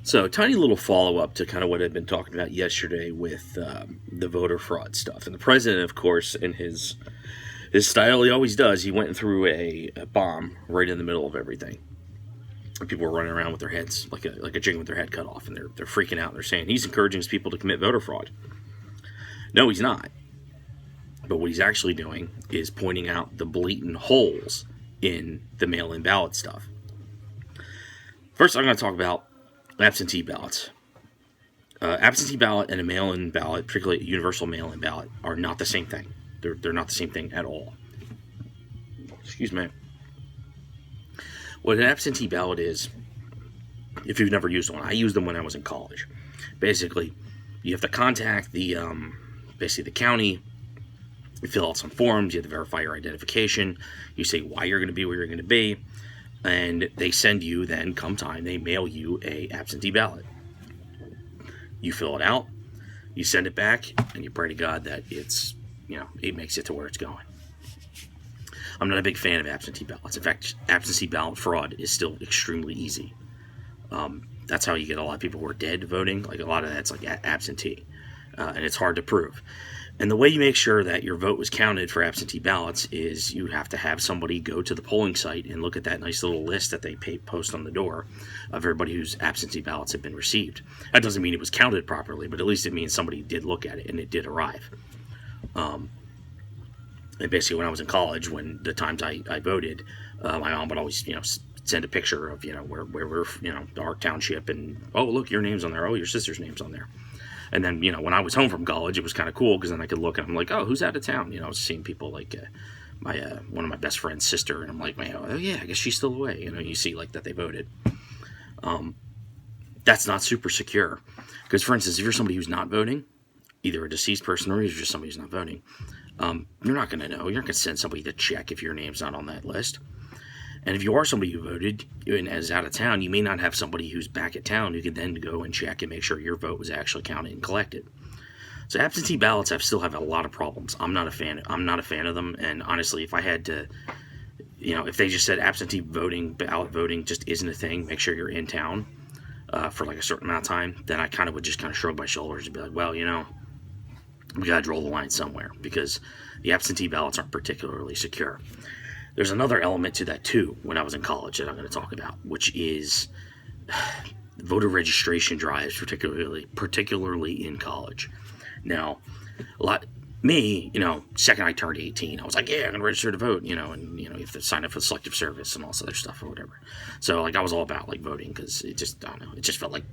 So, tiny little follow up to kind of what I've been talking about yesterday with the voter fraud stuff. And the president, of course, in his style, he always does, he went and threw a bomb right in the middle of everything. And people were running around with their heads like a chicken with their head cut off, and they're freaking out. And they're saying he's encouraging his people to commit voter fraud. No, he's not. But what he's actually doing is pointing out the blatant holes in the mail-in ballot stuff. First, I'm going to talk about absentee ballots. Absentee ballot and a mail-in ballot, particularly a universal mail-in ballot, are not the same thing. They're not the same thing at all. Excuse me. What an absentee ballot is, if you've never used one, I used them when I was in college. Basically, you have to contact the county. You fill out some forms. You have to verify your identification. You say why you're going to be where you're going to be. And they send you, then come time, they mail you a absentee ballot. You fill it out, you send it back, and you pray to God that it makes it to where it's going. I'm not a big fan of absentee ballots. In fact, absentee ballot fraud is still extremely easy. That's how you get a lot of people who are dead voting. Like, a lot of that's like absentee, and it's hard to prove. And the way you make sure that your vote was counted for absentee ballots is you have to have somebody go to the polling site and look at that nice little list that they post on the door of everybody whose absentee ballots have been received. That doesn't mean it was counted properly, but at least it means somebody did look at it and it did arrive. And basically, when I was in college, when the times I voted, my mom would always, send a picture of, where we're, our township, and, oh, look, your name's on there. Oh, your sister's name's on there. And then, when I was home from college, it was kind of cool because then I could look and I'm like, oh, who's out of town? I was seeing people like one of my best friend's sister, and I'm like, oh yeah, I guess she's still away. You see like that they voted. That's not super secure because, for instance, if you're somebody who's not voting, either a deceased person or you're just somebody who's not voting, you're not going to know. You're not going to send somebody to check if your name's not on that list. And if you are somebody who voted and is out of town, you may not have somebody who's back at town who can then go and check and make sure your vote was actually counted and collected. So absentee ballots still have a lot of problems. I'm not a fan of them. And honestly, if I had to, if they just said absentee voting, ballot voting just isn't a thing, make sure you're in town for like a certain amount of time, then I kind of would just kind of shrug my shoulders and be like, well, we got to draw the line somewhere because the absentee ballots aren't particularly secure. There's another element to that, too, when I was in college that I'm going to talk about, which is voter registration drives, particularly in college. Now, second I turned 18, I was like, yeah, I'm going to register to vote, and, you have to sign up for the Selective Service and all this other stuff or whatever. So, I was all about, voting because it just, I don't know, it felt like,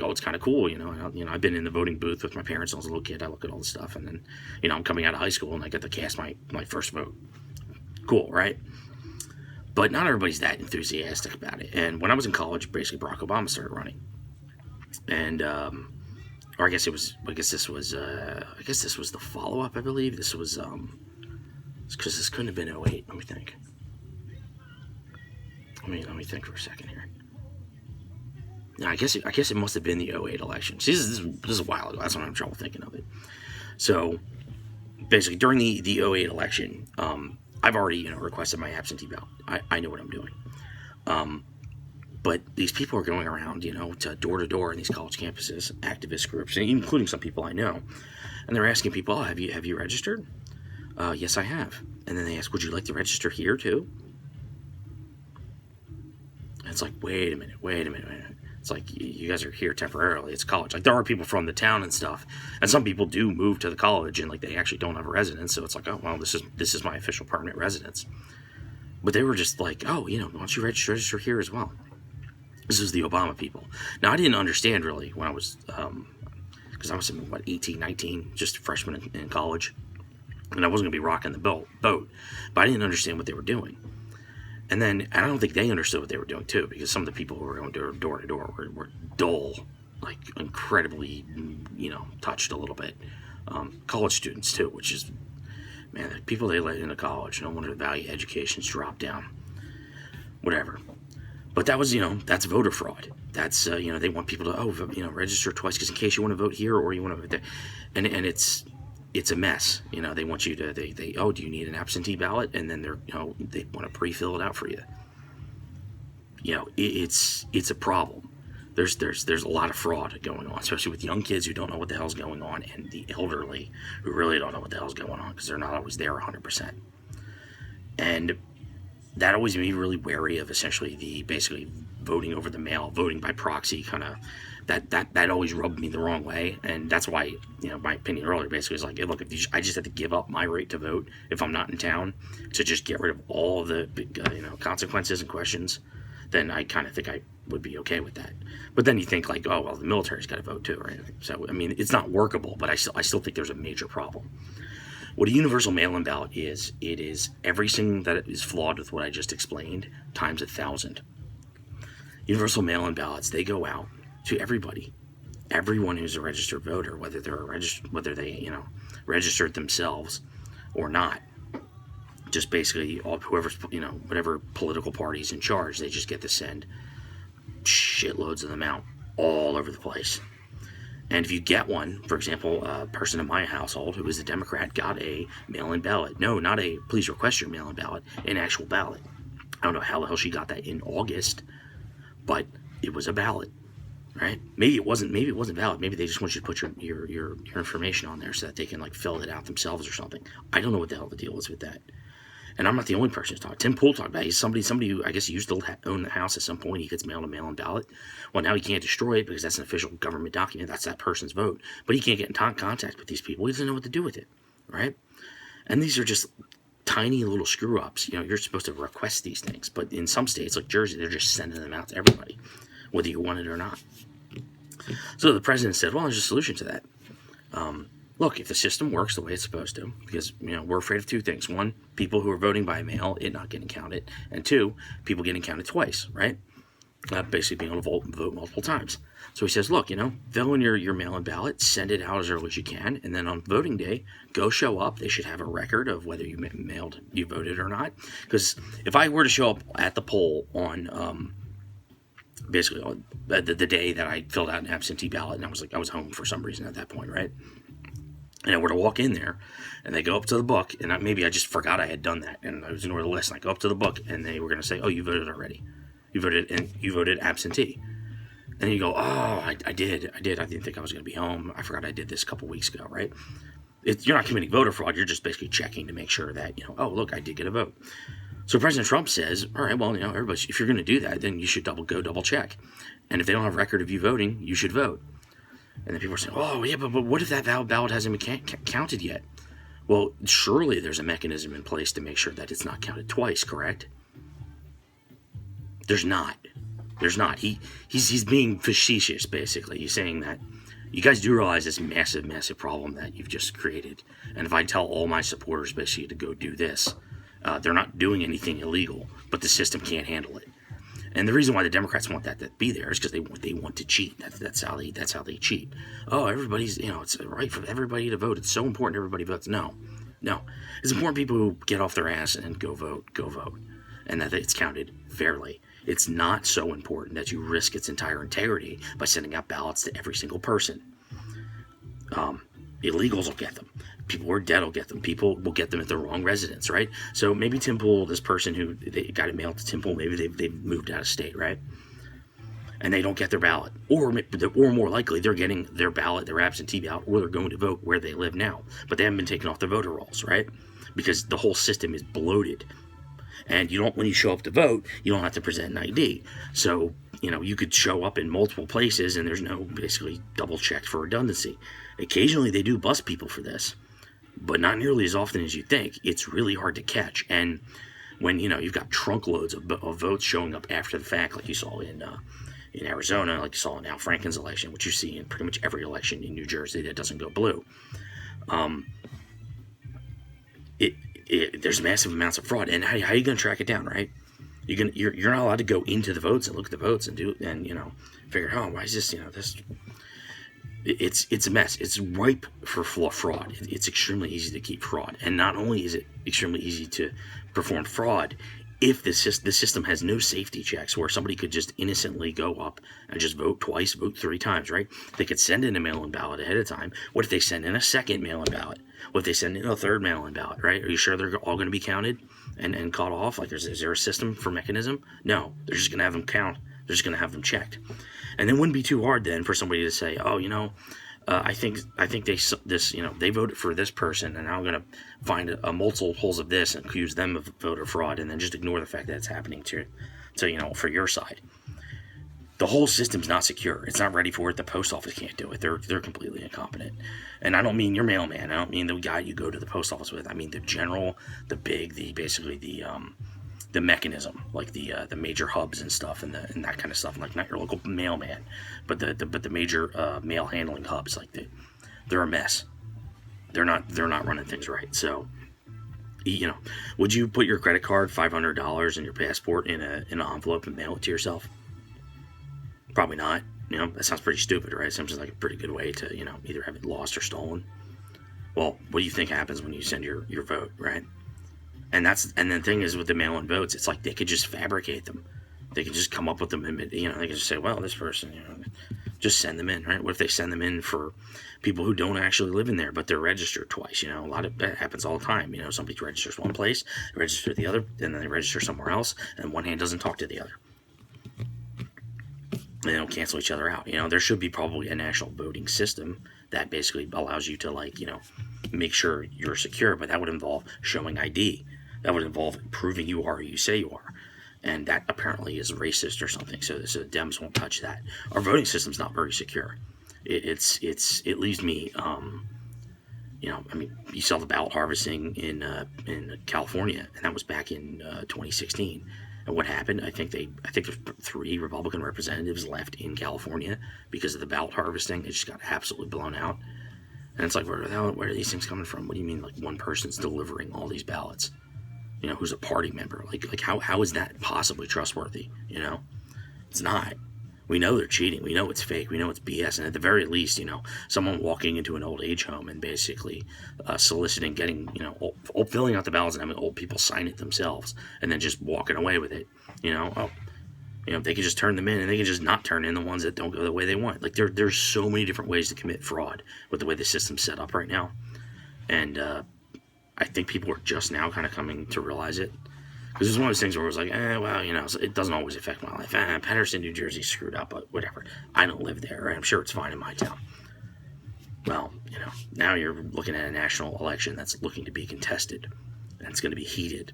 oh, it's kind of cool, I've been in the voting booth with my parents when I was a little kid. I look at all this stuff, and then, I'm coming out of high school, and I get to cast my first vote. Cool, right? But not everybody's that enthusiastic about it. And when I was in college, basically Barack Obama started running, and I guess this was the follow up. I believe this was because this couldn't have been 08. Let me think. Let me think for a second here. No, I guess it must have been the 08 election. See, this is a while ago. That's why I'm having trouble thinking of it. So basically, during the 08 election, I've already, requested my absentee ballot. I know what I'm doing. But these people are going around, to door to door in these college campuses, activist groups, including some people I know, and they're asking people, oh, have you registered? Yes, I have. And then they ask, would you like to register here too? And it's like, wait a minute. It's like, you guys are here temporarily. It's college. Like, there are people from the town and stuff, and some people do move to the college, and they actually don't have a residence. So it's like, oh, well, this is my official permanent residence. But they were just like, oh, why don't you register here as well? This is the Obama people. Now, I didn't understand really when I was, because I was 18, 19, just a freshman in college, and I wasn't going to be rocking the boat. But I didn't understand what they were doing. And then, I don't think they understood what they were doing, too, because some of the people who were going door to door were dull, like, incredibly, touched a little bit. College students, too, which is, man, the people they let into college, no wonder the value of education's dropped down. Whatever. But that was, that's voter fraud. That's, they want people to, register twice, because in case you want to vote here or you want to vote there. And it's a mess. They want you to, do you need an absentee ballot? And then they want to pre-fill it out for you. It's a problem. there's a lot of fraud going on, especially with young kids who don't know what the hell's going on, and the elderly who really don't know what the hell's going on because they're not always there 100%. And that always made me really wary of essentially the basically voting over the mail, voting by proxy kind of. That always rubbed me the wrong way, and that's why, my opinion earlier basically was like, hey, look, I just have to give up my right to vote if I'm not in town to just get rid of all the consequences and questions, then I kind of think I would be okay with that. But then you think like, oh well, the military's got to vote too, right? So I mean, it's not workable, but I still think there's a major problem. What a universal mail-in ballot is, it is everything that is flawed with what I just explained times 1,000. Universal mail-in ballots, they go out to everyone who's a registered voter, whether they registered themselves or not. Just basically whoever's whatever political party's in charge, they just get to send shitloads of them out all over the place. And if you get one, for example, a person in my household who was a Democrat got a mail-in ballot. No, not a please request your mail-in ballot, an actual ballot. I don't know how the hell she got that in August, but it was a ballot. Right? Maybe it wasn't valid. Maybe they just want you to put your information on there so that they can fill it out themselves or something. I don't know what the hell the deal is with that. And I'm not the only person who's talking. Tim Pool talked about it. He's somebody who I guess used to own the house at some point. He gets mailed a mail-in ballot. Well, now he can't destroy it because that's an official government document. That's that person's vote. But he can't get in contact with these people. He doesn't know what to do with it. Right? And these are just tiny little screw-ups. You're supposed to request these things. But in some states, like Jersey, they're just sending them out to everybody, whether you want it or not. So the president said, well, there's a solution to that. Look, if the system works the way it's supposed to, because, we're afraid of two things. One, people who are voting by mail, it not getting counted. And two, people getting counted twice, right? Basically being able to vote multiple times. So he says, look, fill in your mail-in ballot, send it out as early as you can, and then on voting day, go show up. They should have a record of whether you voted or not. Because if I were to show up at the poll on basically on the day that I filled out an absentee ballot, and I was home for some reason at that point, right? And I were to walk in there, and they go up to the book, and maybe I just forgot I had done that, and I was ignoring the list, and I go up to the book, and they were going to say, oh, you voted already. You voted absentee. And you go, oh, I did. I didn't think I was going to be home. I forgot I did this a couple weeks ago, right? You're not committing voter fraud. You're just basically checking to make sure that, oh, look, I did get a vote. So President Trump says, all right, well, everybody, if you're going to do that, then you should double check. And if they don't have a record of you voting, you should vote. And then people are saying, oh, yeah, but what if that ballot hasn't been counted yet? Well, surely there's a mechanism in place to make sure that it's not counted twice, correct? There's not. He's being facetious, basically. He's saying that you guys do realize this massive, massive problem that you've just created. And if I tell all my supporters basically to go do this, they're not doing anything illegal, but the system can't handle it. And the reason why the Democrats want that to be there is because they want to cheat. That's how they cheat. Oh, everybody's it's right for everybody to vote. It's so important everybody votes. No, it's important people who get off their ass and go vote, and that it's counted fairly. It's not so important that you risk its entire integrity by sending out ballots to every single person. Illegals will get them. People who are dead will get them. People will get them at the wrong residence, right? So maybe Tim Pool, this person who they got it mailed to Tim Pool, maybe they've moved out of state, right? And they don't get their ballot. Or more likely, they're getting their ballot, their absentee ballot, or they're going to vote where they live now. But they haven't been taken off the voter rolls, right? Because the whole system is bloated. And when you show up to vote, you don't have to present an ID. So, you could show up in multiple places and there's no basically double checked for redundancy. Occasionally they do bust people for this, but not nearly as often as you think. It's really hard to catch. And when, you've got trunk loads of votes showing up after the fact, like you saw in Arizona, like you saw in Al Franken's election, which you see in pretty much every election in New Jersey that doesn't go blue. There's massive amounts of fraud, and how are you going to track it down, right? You're not allowed to go into the votes and look at the votes and figure out, why is this, this. It's a mess. It's ripe for fraud. It's extremely easy to keep fraud, and not only is it extremely easy to perform fraud, if the system has no safety checks where somebody could just innocently go up and just vote twice, vote 3 times, right? They could send in a mail-in ballot ahead of time. What if they send in a second mail-in ballot? What if they send in a third mail-in ballot, right? Are you sure they're all going to be counted and caught off? Like, is there a system for mechanism? No, they're just going to have them count. They're just going to have them checked. And it wouldn't be too hard then for somebody to say, oh, I think they voted for this person, and now I'm going to find a multiples of this and accuse them of voter fraud, and then just ignore the fact that it's happening to for your side. The whole system's not secure. It's not ready for it. The post office can't do it. They're completely incompetent. And I don't mean your mailman. I don't mean the guy you go to the post office with. I mean the mechanism, like the major hubs and stuff, and that kind of stuff. Like not your local mailman, but the major mail handling hubs. Like they're a mess. They're not running things right. So, would you put your credit card, $500, and your passport in an envelope and mail it to yourself? Probably not. That sounds pretty stupid, right? It seems like a pretty good way to, either have it lost or stolen. Well, what do you think happens when you send your vote, right? And the thing is with the mail-in votes, it's like they could just fabricate them. They could just come up with them and, they could just say, well, this person, just send them in, right? What if they send them in for people who don't actually live in there, but they're registered twice? A lot of that happens all the time. Somebody registers one place, registers the other, and then they register somewhere else, and one hand doesn't talk to the other. They don't cancel each other out. There should be probably a national voting system that basically allows you to, make sure you're secure, but that would involve showing ID. That would involve proving you are who you say you are. And that apparently is racist or something, so the Dems won't touch that. Our voting system's not very secure. It leaves me, you saw the ballot harvesting in California, and that was back in 2016. And what happened? I think there's 3 Republican representatives left in California because of the ballot harvesting. It just got absolutely blown out. And it's like, where are these things coming from? What do you mean, like, one person's delivering all these ballots? Who's a party member? Like how is that possibly trustworthy? It's not. We know they're cheating. We know it's fake. We know it's BS. And at the very least, someone walking into an old age home and basically soliciting, getting, filling out the ballots and having old people sign it themselves, and then just walking away with it. They can just turn them in, and they can just not turn in the ones that don't go the way they want. Like there's so many different ways to commit fraud with the way the system's set up right now, and I think people are just now kind of coming to realize it. Because it's one of those things where it was like, it doesn't always affect my life. Patterson, New Jersey screwed up, but whatever. I don't live there, right? I'm sure it's fine in my town. Well, now you're looking at a national election that's looking to be contested, and it's going to be heated.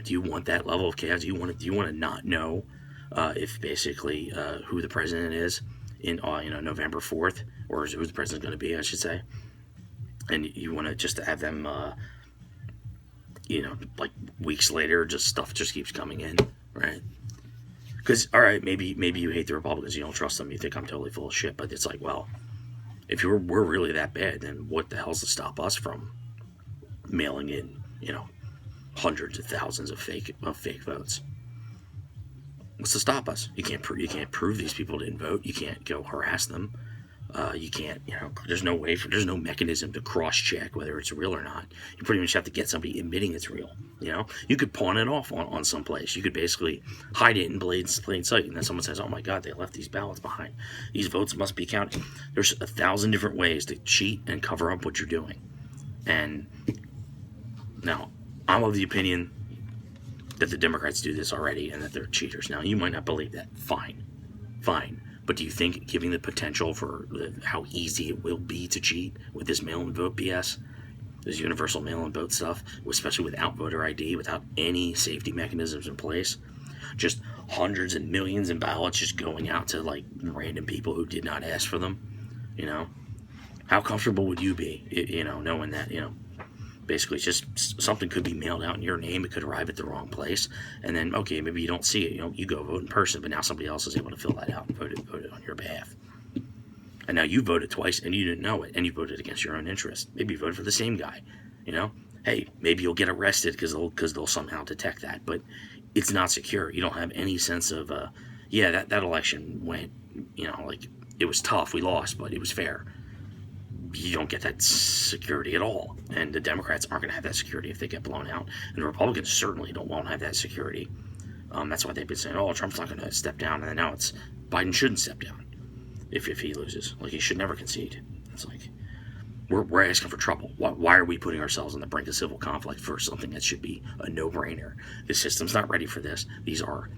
Do you want that level of chaos? Do you want to not know if basically who the president is in November 4th, or who the president's going to be, I should say? And you want to just have them... like weeks later, stuff just keeps coming in, right? Because, all right, maybe you hate the Republicans, you don't trust them, you think I'm totally full of shit, but it's like, well, if we're really that bad, then what the hell's to stop us from mailing in, hundreds of thousands of fake votes? What's to stop us? You can't prove these people didn't vote. You can't go harass them. You can't, there's no mechanism to cross-check whether it's real or not. You pretty much have to get somebody admitting it's real, You could pawn it off on some place. You could basically hide it in plain sight, and then someone says, oh my God, they left these ballots behind. These votes must be counted. There's 1,000 different ways to cheat and cover up what you're doing. And now, I'm of the opinion that the Democrats do this already and that they're cheaters. Now, you might not believe that. Fine. But do you think, giving the potential for how easy it will be to cheat with this mail-in vote BS, this universal mail-in vote stuff, especially without voter ID, without any safety mechanisms in place, just hundreds and millions of ballots just going out to random people who did not ask for them, how comfortable would you be, knowing that, basically just something could be mailed out in your name, it could arrive at the wrong place, and then, okay, maybe you don't see it, you go vote in person, but now somebody else is able to fill that out and vote it on your behalf. And now you voted twice and you didn't know it, and you voted against your own interest. Maybe you voted for the same guy, Hey, maybe you'll get arrested because they'll somehow detect that, but it's not secure. You don't have any sense of, that election went, it was tough, we lost, but it was fair. You don't get that security at all. And the Democrats aren't going to have that security if they get blown out. And the Republicans certainly won't have that security. That's why they've been saying, Trump's not going to step down. And then now it's Biden shouldn't step down if he loses. He should never concede. It's like, we're asking for trouble. Why are we putting ourselves on the brink of civil conflict for something that should be a no-brainer? The system's not ready for this. These are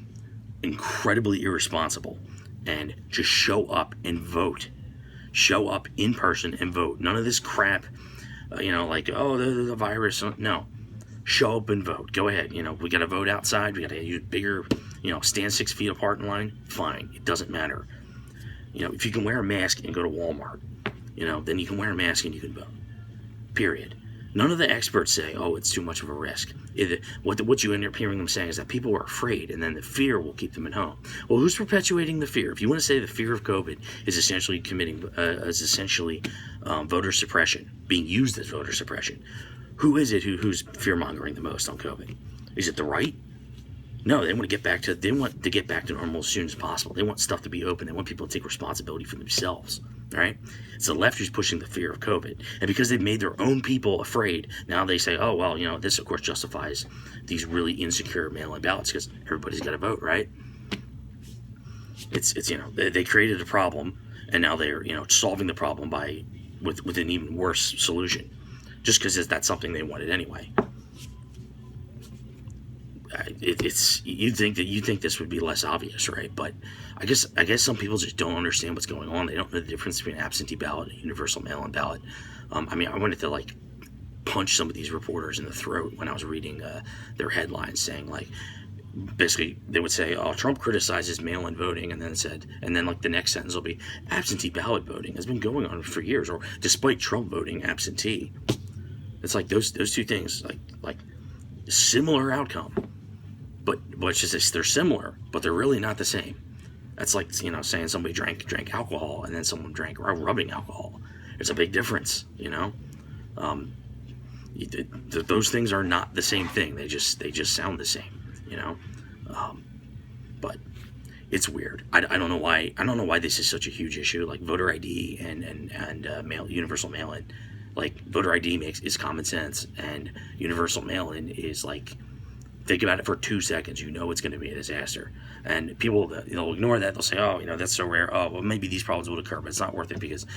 incredibly irresponsible and just show up and vote. Show up in person and vote. None of this crap, like, oh, the virus. No. Show up and vote. Go ahead. We got to vote outside. We got to use bigger, stand 6 feet apart in line. Fine. It doesn't matter. If you can wear a mask and go to Walmart, then you can wear a mask and you can vote. Period. None of the experts say, oh, it's too much of a risk. What you end up hearing them saying is that people are afraid, and then the fear will keep them at home. Well, who's perpetuating the fear? If you want to say the fear of COVID is essentially voter suppression, being used as voter suppression, who is it who's fear-mongering the most on COVID? Is it the right? No, they want to get back to normal as soon as possible. They want stuff to be open. They want people to take responsibility for themselves. All right? It's the left who's pushing the fear of COVID. And because they've made their own people afraid, now they say, oh, well, this, of course, justifies these really insecure mail-in ballots because everybody's got to vote, right? It's they created a problem, and now they're, solving the problem with an even worse solution just because that's something they wanted anyway. You'd think this would be less obvious, right? But I guess some people just don't understand what's going on. They don't know the difference between absentee ballot and universal mail-in ballot. I wanted to punch some of these reporters in the throat when I was reading their headlines saying basically they would say, oh, Trump criticizes mail-in voting, and then the next sentence will be absentee ballot voting has been going on for years, or despite Trump voting absentee. It's like those two things like similar outcome. But it's just they're similar, but they're really not the same. That's like saying somebody drank alcohol and then someone drank rubbing alcohol. There's a big difference, Those things are not the same thing. They just sound the same, But it's weird. I don't know why. I don't know why this is such a huge issue. Like voter ID and universal mail-in. Like voter ID is common sense, and universal mail-in is like. Think about it for 2 seconds. It's going to be a disaster. And people, they'll ignore that. They'll say, oh, that's so rare. Oh, well, maybe these problems will occur, but it's not worth it because,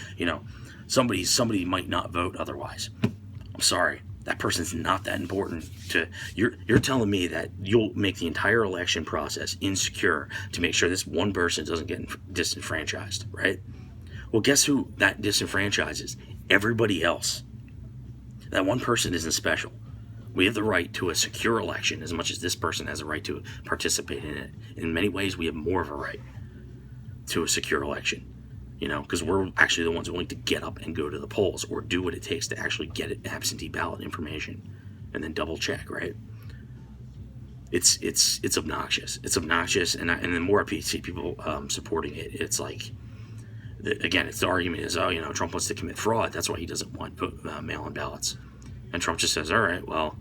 somebody might not vote otherwise. I'm sorry. That person's not that important to... You're telling me that you'll make the entire election process insecure to make sure this one person doesn't get disenfranchised, right? Well, guess who that disenfranchises? Everybody else. That one person isn't special. We have the right to a secure election as much as this person has a right to participate in it. In many ways, we have more of a right to a secure election, because we're actually the ones willing to get up and go to the polls or do what it takes to actually get it absentee ballot information and then double check, right? It's obnoxious. It's obnoxious, and the more I see people supporting it, it's like, again, it's the argument is, Trump wants to commit fraud. That's why he doesn't want mail-in ballots. And Trump just says, all right, well,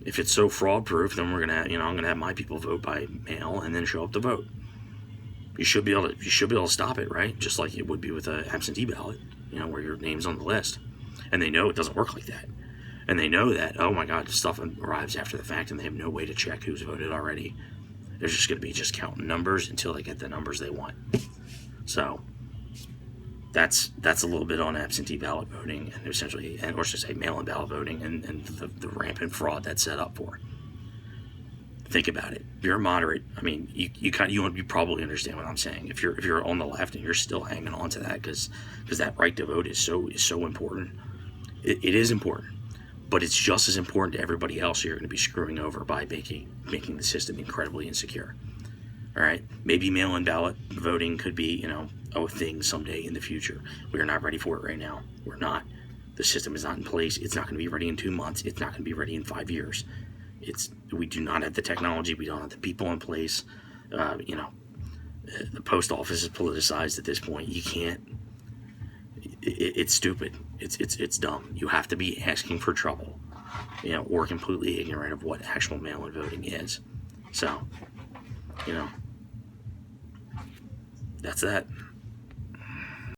if it's so fraud-proof, then we're gonna, I'm gonna have my people vote by mail and then show up to vote. You should be able to stop it, right? Just like it would be with an absentee ballot, where your name's on the list. And they know it doesn't work like that. And they know that, oh my God, stuff arrives after the fact, and they have no way to check who's voted already. They're just gonna be counting numbers until they get the numbers they want. So. That's a little bit on absentee ballot voting and essentially, or should I say mail-in ballot voting and the rampant fraud that's set up for. Think about it. If you're a moderate, you probably understand what I'm saying. If you're on the left and you're still hanging on to that because that right to vote is so important, it is important, but it's just as important to everybody else you're going to be screwing over by making the system incredibly insecure. All right, maybe mail-in ballot voting could be a thing someday in the future. We are not ready for it right now. We're not. The system is not in place. It's not going to be ready in 2 months. It's not going to be ready in 5 years. We do not have the technology. We don't have the people in place. The post office is politicized at this point. You can't. It's stupid. It's dumb. You have to be asking for trouble, or completely ignorant of what actual mail-in voting is. So, that's that.